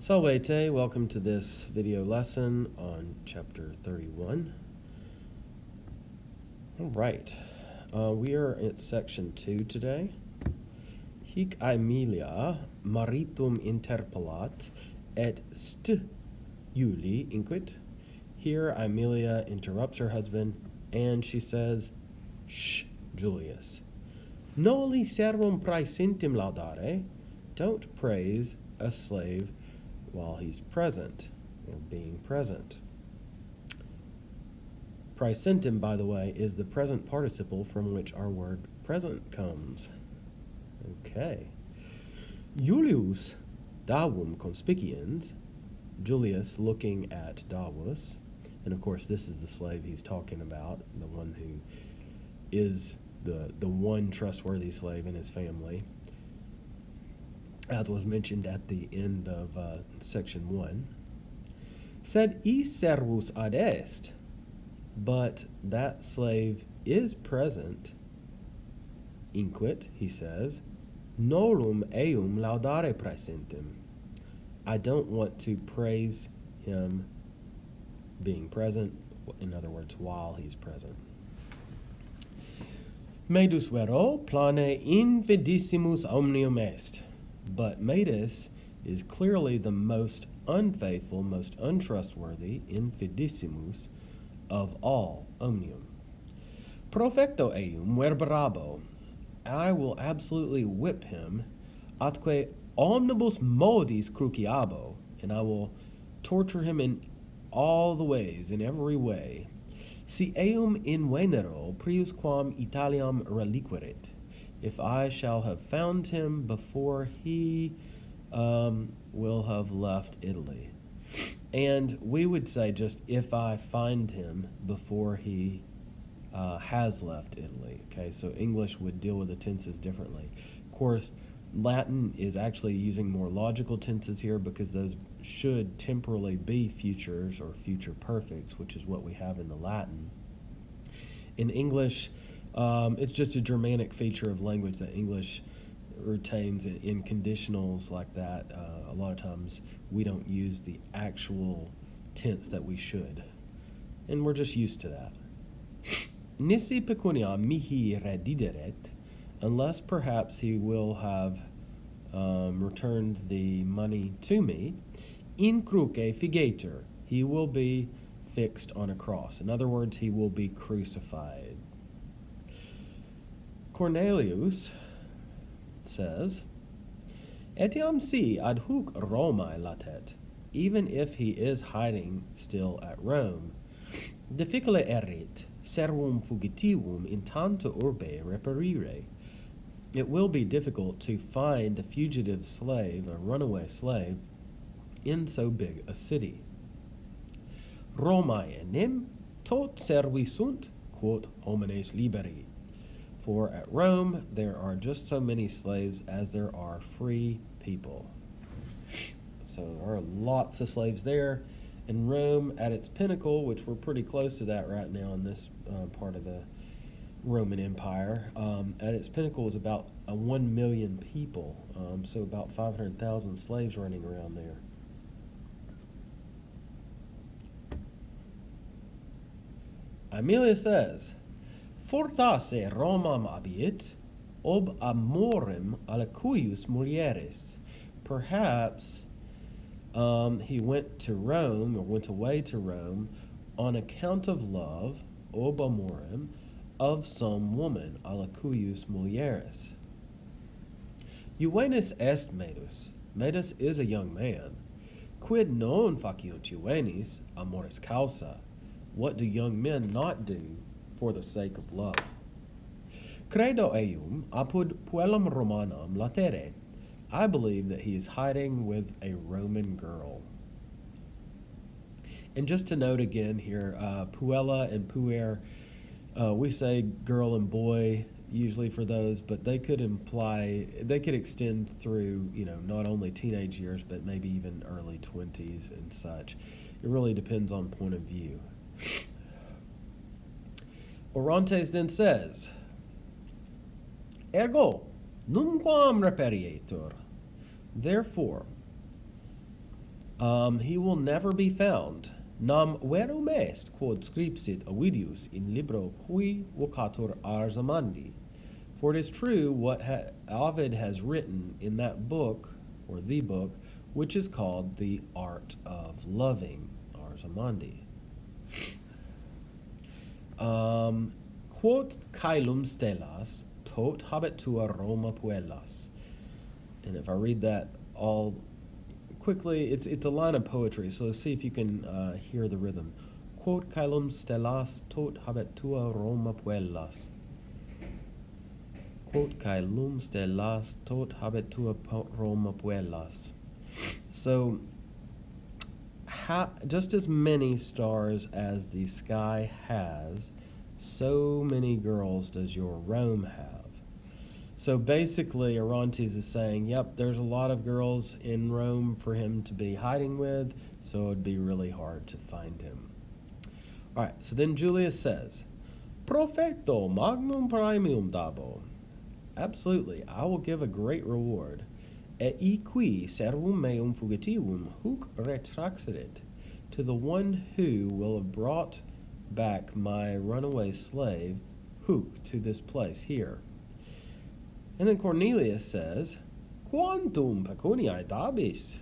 Llpsi, welcome to this video lesson on chapter 31. All right, we are at section 2 today. Hic Aemilia maritum interpellat et Iuli inquit. Here Aemilia interrupts her husband and she says, "Shh, Julius. Noli servum praesentim laudare." Don't praise a slave while he's present, or being present. Praesentim, by the way, is the present participle from which our word present comes. Okay. Julius davum conspiciens, Julius looking at Davus, and of course this is the slave he's talking about, the one who is the one trustworthy slave in his family, as was mentioned at the end of section 1. Sed I servus ad est, but that slave is present. Inquit, he says, nolum eum laudare praesentem. I don't want to praise him being present, in other words, while he's present. Medus vero plane infidissimus omnium est. But Medus is clearly the most unfaithful, most untrustworthy, infidissimus, of all, omnium. Profecto eum verberabo. I will absolutely whip him, atque omnibus modis cruciabo, and I will torture him in all the ways, in every way. Si eum in venero prius quam Italiam reliquerit. If I shall have found him before he will have left Italy. And we would say just if I find him before he has left Italy. Okay, so English would deal with the tenses differently. Of course, Latin is actually using more logical tenses here because those should temporally be futures or future perfects, which is what we have in the Latin. In English, it's just a Germanic feature of language that English retains in conditionals like that. A lot of times we don't use the actual tense that we should, and we're just used to that. Nisi pecunia mihi redideret, unless perhaps he will have returned the money to me. In cruce figetur, he will be fixed on a cross. In other words, he will be crucified. Cornelius says, Etiam si ad huc Romae latet, even if he is hiding still at Rome, difficile erit servum fugitivum in tanto urbe reperire. It will be difficult to find a fugitive slave, a runaway slave, in so big a city. Romae enim tot servisunt quod homines liberi. For at Rome there are just so many slaves as there are free people. So there are lots of slaves there. And Rome at its pinnacle, which we're pretty close to that right now in this part of the Roman Empire, at its pinnacle was about 1 million people, so about 500,000 slaves running around there. Aemilia says, Fortasse Romam abiit, ob amorem alicuius mulieris. Perhaps he went to Rome, or went away to Rome, on account of love, ob amorem, of some woman, alicuius mulieris. Juvenis est Medus. Medus is a young man. Quid non faciunt juvenis amoris causa? What do young men not do for the sake of love? Credo eum apud puellam Romanam latere. I believe that he is hiding with a Roman girl. And just to note again here, puella and puer, we say girl and boy usually for those, but they could extend through, not only teenage years, but maybe even early 20s and such. It really depends on point of view. Orontes then says, Ergo, numquam reperietur. Therefore, He will never be found. Nam verum est quod scripsit Ovidius in libro qui vocator ars amandi. For it is true what Ovid has written in that book, or the book, which is called the Art of Loving, ars amandi. Quod caelum stellas tot habet tua Roma puellas. And if I read that all quickly, it's a line of poetry, so let's see if you can hear the rhythm. Quod caelum stellas tot habet tua Roma puellas. Quod caelum stellas tot habet tua Roma puellas. So, just as many stars as the sky has, so many girls does your Rome have. So basically, Orontes is saying, yep, there's a lot of girls in Rome for him to be hiding with, so it'd be really hard to find him. All right, so then Julius says, Profecto magnum praemium dabo. Absolutely, I will give a great reward. Et qui servum meum fugitivum huc retraxerit. To the one who will have brought back my runaway slave, huc, to this place here. And then Cornelius says, Quantum pecuniae dabis?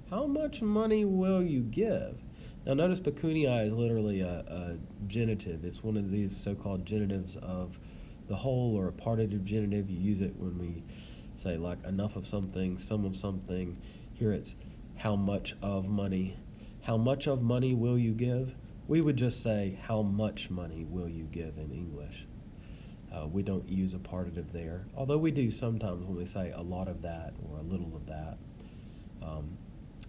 How much money will you give? Now notice pecuniae is literally a genitive. It's one of these so-called genitives of the whole, or a partitive genitive. You use it when we say like enough of something, some of something. Here it's how much of money. How much of money will you give? We would just say how much money will you give in English. We don't use a partitive there, although we do sometimes when we say a lot of that or a little of that.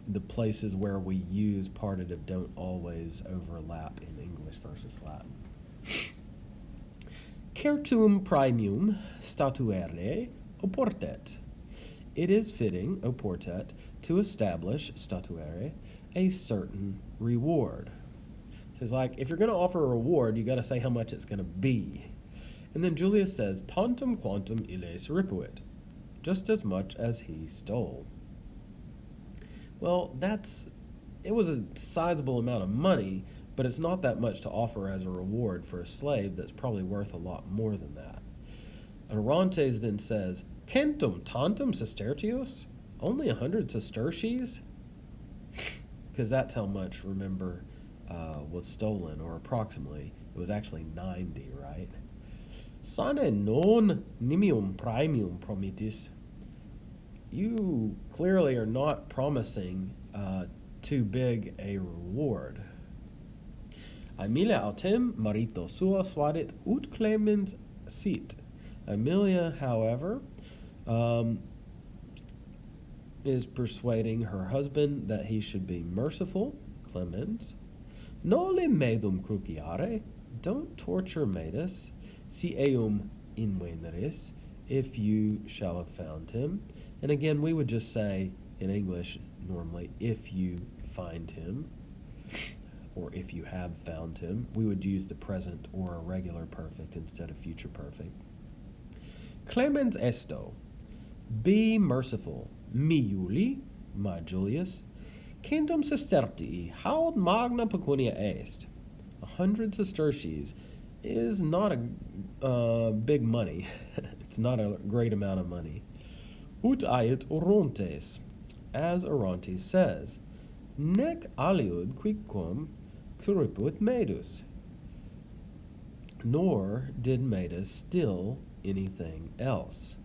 The places where we use partitive don't always overlap in English versus Latin. Certum praemium statuere oportet. It is fitting, oportet, to establish, statuere, a certain reward. So it's like, if you're going to offer a reward, you got to say how much it's going to be. And then Julius says, tantum quantum illes ripuit, just as much as he stole. Well, it was a sizable amount of money, but it's not that much to offer as a reward for a slave that's probably worth a lot more than that. And Orontes then says, centum tantum sestertius? Only 100 sesterces? Because that's how much, remember, was stolen, or approximately. It was actually 90, right? Sane non nimium praemium promittis. You clearly are not promising too big a reward. Aemilia autem marito sua suadit ut clemens sit. Aemilia, however, is persuading her husband that he should be merciful, clemens. Noli medum cruciare, don't torture Medus, si eum inveneris, if you shall have found him. And again, we would just say in English normally, if you find him, or if you have found him. We would use the present or a regular perfect instead of future perfect. Clemens esto, be merciful, mi Juli, my Julius, centum sestertii, haud magna pecunia est. 100 sesterces is not a big money. It's not a great amount of money. Ut ait Orontes, as Orontes says, nec aliud quicquam curriput Medus. Nor did Medus steal anything else.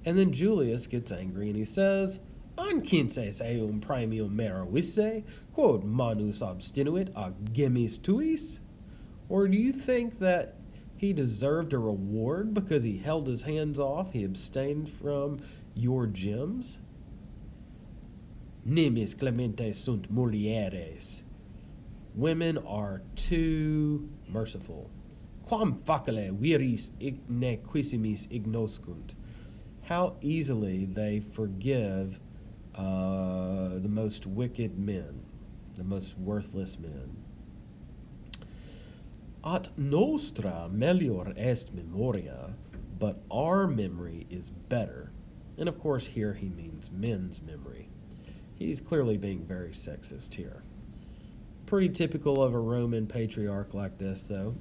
And then Julius gets angry and he says, Ancinces eum praemium meravisse, quod manus abstinuit a gemmis tuis? Or do you think that he deserved a reward because he held his hands off, he abstained from your gems? Nimis clementes sunt mulieres. Women are too merciful. Quam facile viris nequissimis ignoscunt. How easily they forgive the most wicked men, the most worthless men. At nostra melior est memoria, but our memory is better. And of course here he means men's memory. He's clearly being very sexist here. Pretty typical of a Roman patriarch like this, though.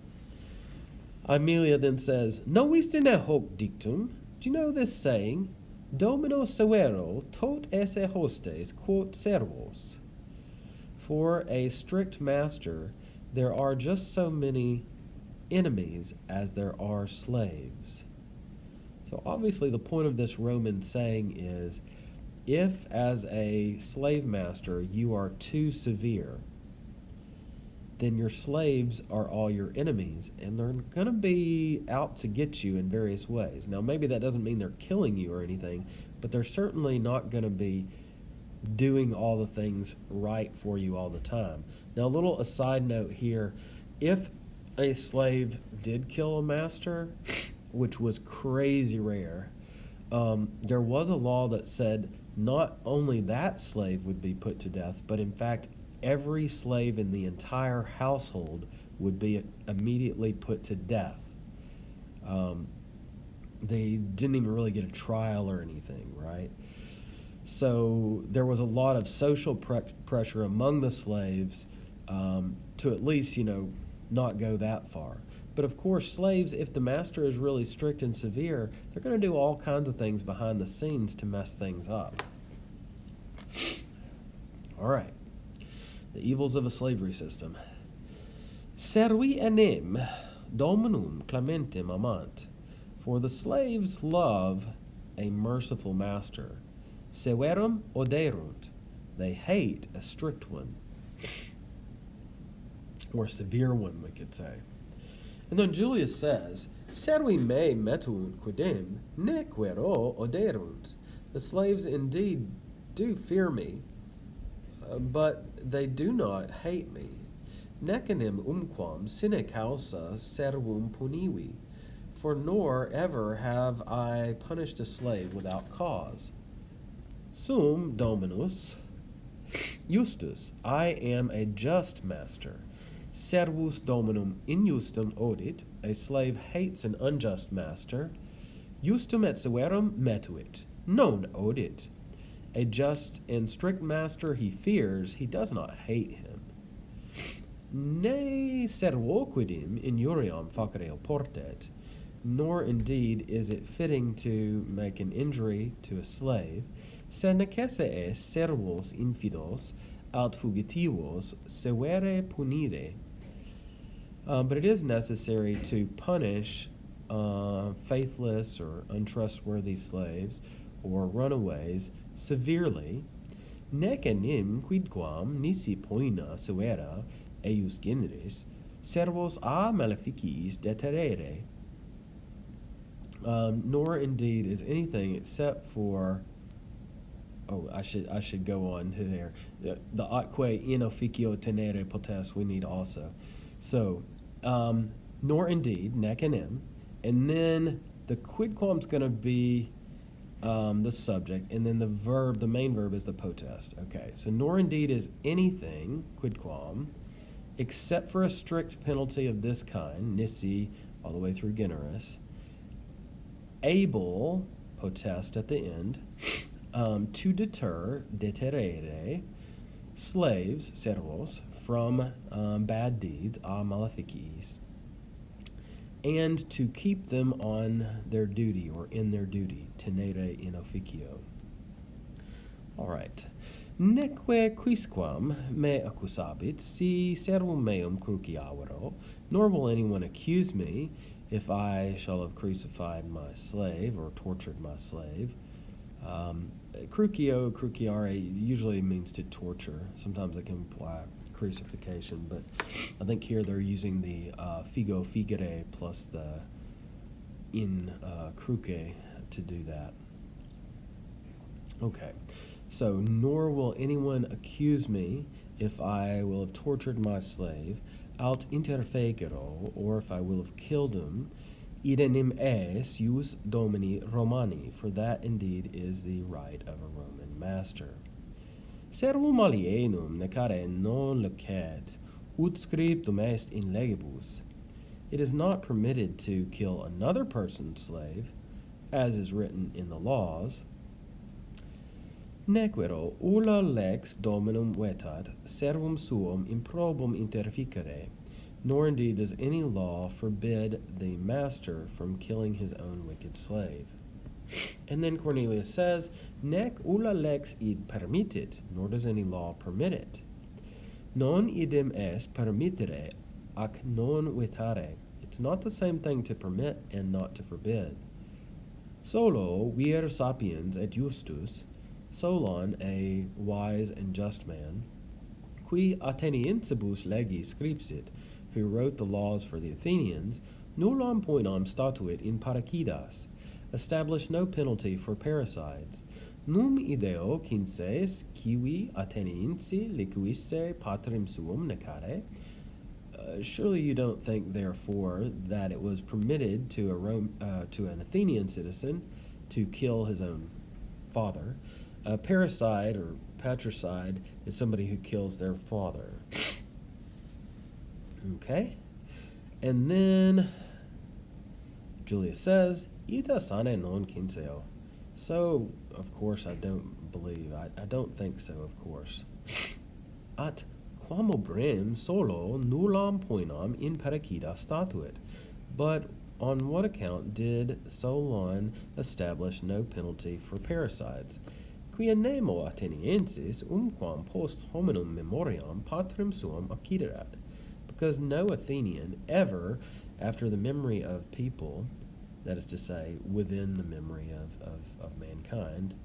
Aemilia then says, Noviste ne hoc dictum? Do you know this saying? Domino severo tot esse hostes quot servos. For a strict master, there are just so many enemies as there are slaves. So obviously the point of this Roman saying is, if as a slave master you are too severe, then your slaves are all your enemies, and they're going to be out to get you in various ways. Now, maybe that doesn't mean they're killing you or anything, but they're certainly not going to be doing all the things right for you all the time. Now, a little aside note here, if a slave did kill a master, which was crazy rare, there was a law that said not only that slave would be put to death, but in fact, every slave in the entire household would be immediately put to death. They didn't even really get a trial or anything, right? So there was a lot of social pressure among the slaves to at least, not go that far. But of course, slaves, if the master is really strict and severe, they're going to do all kinds of things behind the scenes to mess things up. All right. The evils of a slavery system. Servi enim dominum clementem amant. For the slaves love a merciful master. Severum oderunt. They hate a strict one. Or severe one, we could say. And then Julius says, Servi me metunt quidem, nequero oderunt. The slaves indeed do fear me, but they do not hate me. Necanem umquam sine causa servum punivi. For nor ever have I punished a slave without cause. Sum dominus justus, I am a just master. Servus dominum injustum odit, a slave hates an unjust master. Justum et severum metuit, non odit. A just and strict master he fears, he does not hate him. Ne servoquidim injuriam facere portet, nor indeed is it fitting to make an injury to a slave, se necesse est servos infidos aut fugitivos severe punire. But it is necessary to punish faithless or untrustworthy slaves or runaways severely. Nec enim quidquam nisi poena severa eius generis servos a maleficis deterere. Nor indeed is anything except for I should go on to there. The atque in officio tenere potest we need also. So, nor indeed, nec enim, and then the quidquam's going to be the subject, and then the main verb is the potest. Okay, so nor indeed is anything, quidquam, except for a strict penalty of this kind, nisi, all the way through generis, able, potest at the end, to deter, deterere, slaves, servos, from bad deeds, a maleficis, and to keep them on their duty or in their duty, tenere in officio. All right. Neque quisquam me accusabit si servum meum cruciavero, nor will anyone accuse me if I shall have crucified my slave or tortured my slave. Cruciare usually means to torture. Sometimes it can imply crucifixion, but I think here they're using the figo figere plus the in cruce to do that. Okay, so nor will anyone accuse me if I will have tortured my slave, aut interfecero, or if I will have killed him, idenim es jus domini Romani, for that indeed is the right of a Roman master. Servum alienum necare non lecet, ut scriptum est in legibus. It is not permitted to kill another person's slave, as is written in the laws. Nequero ulla lex dominum vetat servum suum improbum interficere, nor indeed does any law forbid the master from killing his own wicked slave. And then Cornelius says, Nec ulla lex id permittit, nor does any law permit it. Non idem est permittere, ac non vetare. It's not the same thing to permit and not to forbid. Solo vir sapiens et justus, Solon, a wise and just man, qui Atheniensibus legis scripsit, who wrote the laws for the Athenians, nullam poenam statuit in paracidas, established no penalty for parricides. Num ideo quinces kiwi Atheniensi liquisse patrim suum necare. Surely you don't think, therefore, that it was permitted to an Athenian citizen to kill his own father. A parricide or patricide is somebody who kills their father. Okay? And then Julius says, Ita sane non quinceo. So, of course, I don't believe. I don't think so, of course. At quam obrem solo nullam poenam in paracida statuit. But on what account did Solon establish no penalty for parricides? Quia nemo Atheniensis umquam post hominum memoriam patrim suum acciderat. Because no Athenian ever, after the memory of people, that is to say, within the memory of mankind,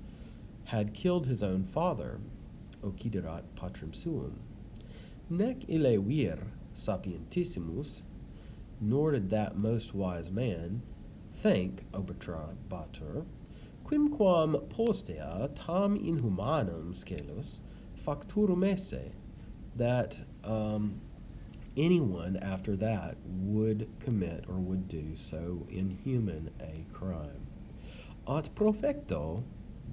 had killed his own father, occiderat patrim suum. Nec ille vir sapientissimus, nor did that most wise man think, obitrabatur, quimquam postea tam inhumanum scelus facturum esse, that anyone after that would commit or would do so inhuman a crime. At profecto,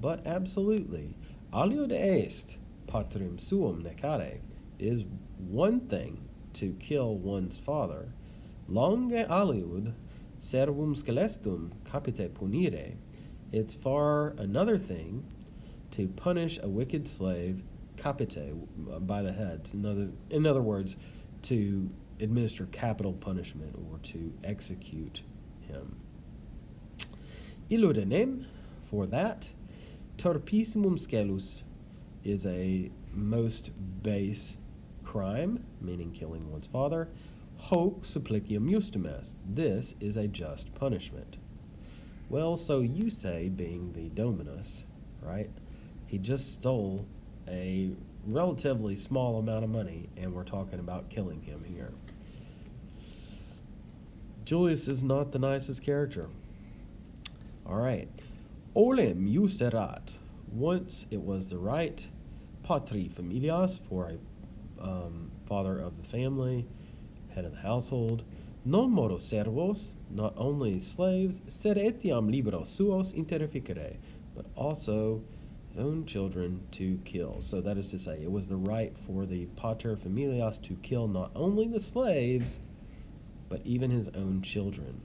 but absolutely, aliud est patrim suum necare, is one thing to kill one's father, longe aliud servum scelestum capite punire, it's far another thing to punish a wicked slave capite, by the head. In other words, to administer capital punishment or to execute him. Illud enim, for that, turpissimum scelus is a most base crime, meaning killing one's father. Hoc supplicium justum est, this is a just punishment. Well, so you say, being the dominus, right? He just stole a relatively small amount of money, and we're talking about killing him here. Julius is not the nicest character. All right. Olem jus erat. Once it was the right, patri familias, for a father of the family, head of the household, non modo servos, not only slaves, sed etiam liberos suos interficere, but also his own children to kill. So that is to say, it was the right for the pater familias to kill not only the slaves, but even his own children.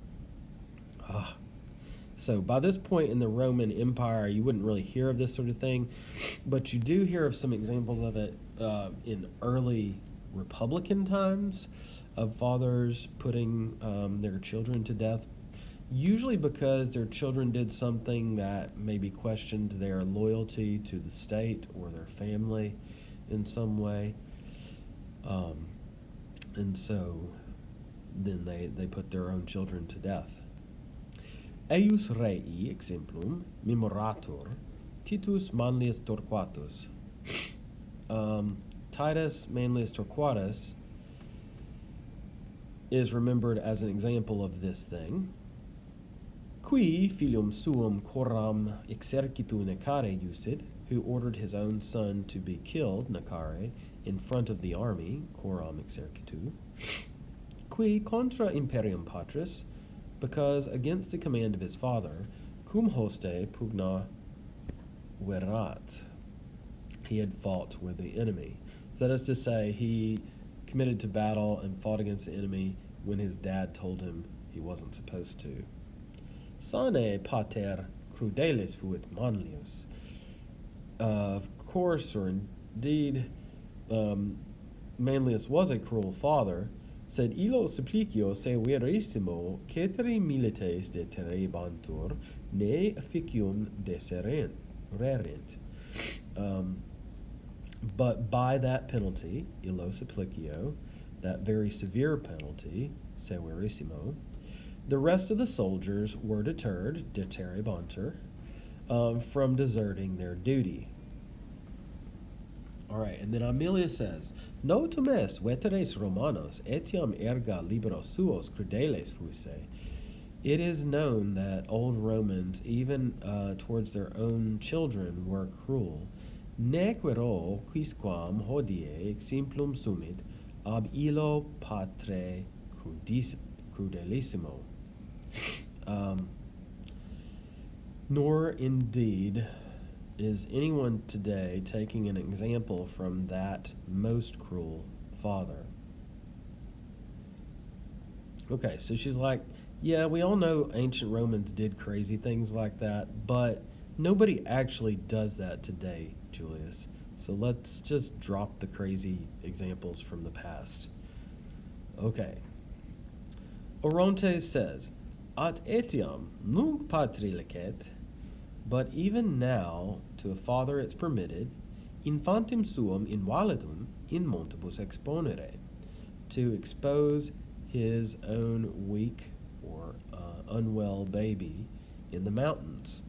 So by this point in the Roman Empire, you wouldn't really hear of this sort of thing, but you do hear of some examples of it in early Republican times, of fathers putting their children to death, usually because their children did something that maybe questioned their loyalty to the state or their family in some way. And so then they put their own children to death. Eius rei exemplum memoratur Titus Manlius Torquatus. Titus Manlius Torquatus is remembered as an example of this thing. Qui filium suum coram exercitu necare usid, who ordered his own son to be killed, necare, in front of the army, coram exercitu. Qui contra imperium patris, because against the command of his father, cum hoste pugna verat, he had fought with the enemy. So that is to say, he committed to battle and fought against the enemy when his dad told him he wasn't supposed to. Sane pater crudelis fuit manlius. Of course, or indeed, um, Manlius was a cruel father, sed illo supplicio se verissimo ceteri milites de terebantur ne efficium deserent. Um, but by that penalty, illo supplicio, that very severe penalty, severissimo, the rest of the soldiers were deterred, deterebantur, from deserting their duty. All right, and then Amelia says, Notum est veteres Romanos etiam erga liberos suos crudeles fuisse. It is known that old Romans, even towards their own children, were cruel. Nequero quisquam hodie exemplum sumit ab illo patre crudelissimo. Nor indeed is anyone today taking an example from that most cruel father. Okay, so she's like, yeah, we all know ancient Romans did crazy things like that, but nobody actually does that today, Julius. So let's just drop the crazy examples from the past. Okay. Orontes says, At etiam nunc patri licet, but even now to a father it's permitted, infantem suum invalitum in montibus exponere, to expose his own weak or unwell baby in the mountains.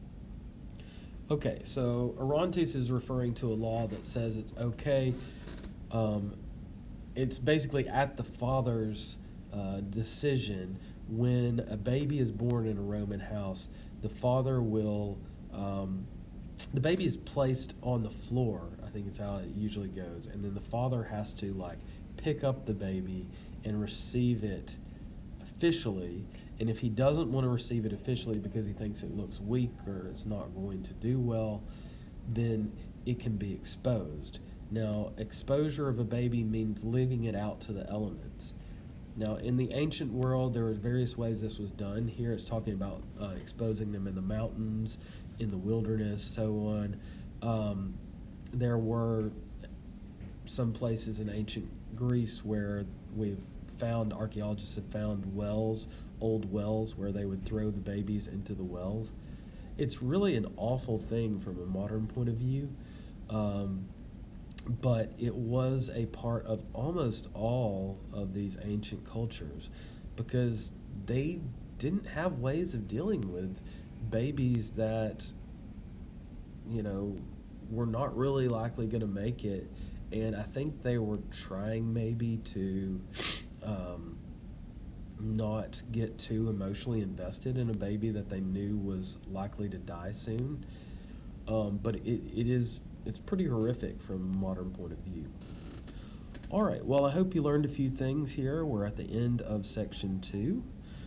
Okay, so Orontes is referring to a law that says it's okay. It's basically at the father's decision. When a baby is born in a Roman house, the father will, the baby is placed on the floor, I think it's how it usually goes, and then the father has to like pick up the baby and receive it officially. And if he doesn't want to receive it officially because he thinks it looks weak or it's not going to do well, then it can be exposed. Now, exposure of a baby means leaving it out to the elements. Now, in the ancient world, there were various ways this was done. Here it's talking about exposing them in the mountains, in the wilderness, so on. There were some places in ancient Greece where archaeologists have found wells, old wells, where they would throw the babies into the wells. It's really an awful thing from a modern point of view. But it was a part of almost all of these ancient cultures because they didn't have ways of dealing with babies that, were not really likely going to make it. And I think they were trying maybe to not get too emotionally invested in a baby that they knew was likely to die soon. But it's pretty horrific from a modern point of view. All right, well, I hope you learned a few things here. We're at the end of section 2.